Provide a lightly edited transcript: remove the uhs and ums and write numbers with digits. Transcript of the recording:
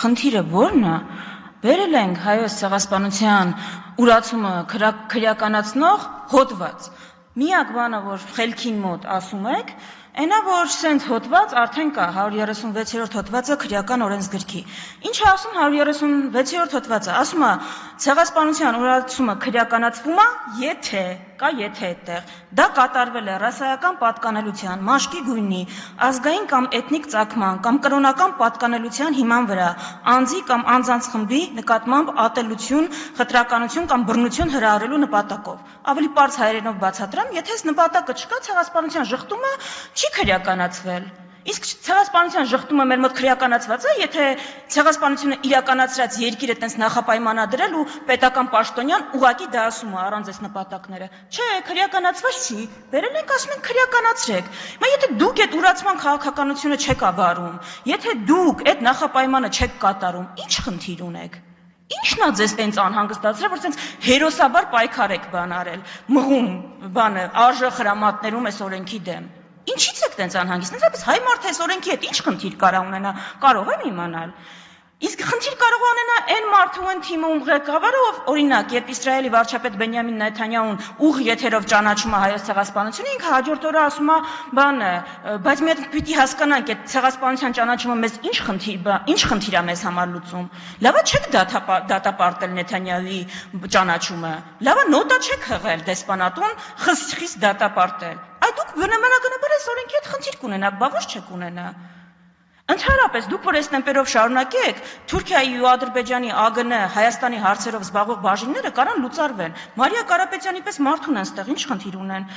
խնդիրը ո՞րն է։ Վերել ենք հայոց ցեղասպանության ուրացումը քրեականացնող հոդված։ Միակ բանը, որ խելքին մոտ ասում եք, այնա, որ սենց հոդված արդեն կա 136-րդ հոդվածը քրեական օրենսգրքի։ Ինչ է ասում 136-րդ հոդվածը։ Ասում է, ցեղասպանության ուրացումը քրեականացվում է, եթե, կա եթե այդտեղ, դա կատարվել է ռասայական պատկանելության, մաշկի գույնի, ազգային կամ էթնիկ ծագման կամ կրոնական պատկանելության հիման վրա, անձի կամ անձանց խմբի նկատմամբ ատելություն, խտրականություն կամ բռնություն հրահրելու նպատակով։ Ավելի պարզ հայերենով բացատրեմ, եթե այս նպատակը չկա, ցեղասպանության ժխտումը չի քրեականացվել։ Իսկ ցեղասպանության ժխտումը մեր մոտ քրեականացված է, եթե ցեղասպանությունը իրականացրած երկիրը տենց նախապայմանադրել ու պետական պաշտոնյան ուղղակի դա ասում է առանց այս նպատակները։ Չէ, քրեականացված չի։ Վերել ենք ասում ենք քրեականացրեք։ Հիմա եթե դուք այդ ուրացման քաղաքականությունը չեք ավարում, եթե դուք այդ նախապայմանը չեք կատարում, ի՞նչ խնդիր ունեք։ Ինչն է ձեզ տենց անհանգստացրել, որ տենց հերոսաբար պայքար եք բան արել, մղում բանը արժե խրամատներում այս օրենքի դեմ։ Ինչից եք տենց անհանգիստ։ Նույնպես հայ մարդը այս օրենքի հետ ինչ խնդիր կարող ունենա, կարող եմ իմանալ։ Իսկ խնդիր կարող է ունենա այն մարդու այն թիմը ում ղեկավարը, ով օրինակ, երբ Իսրայելի վարչապետ Բենյամին Նեթանյահուն ուղ եթերով ճանաչում է հայոց ցեղասպանությունը, ինքը հաջորդ օրը ասում է, բանը, բայց մենք պիտի հասկանանք, այդ ցեղասպանության ճանաչումը մեզ ինչ խնդիր է մեզ համար լուծում։ Լավա չեք դատապարտել Նեթանյահուի ճանաչումը։ Լավա նոտա չեք հղել դեսպանատուն, խիստ դատապարտել։ Այդ դուք բնականաբար այս օրենքի հետ խնդիր կունենաք, բա ոչ չեք ունենա։ Ընդհանրապես դուք որ այս տեմպերով շարունակեք, Թուրքիայի ու Ադրբեջանի, ԱԳՆ, Հայաստանի հարցերով զբաղվող բաժինները կարան լուծարվեն։ Մարիա Կարապետյանի պես մարդ ունեն ստեղ, ինչ խնդիր ունեն։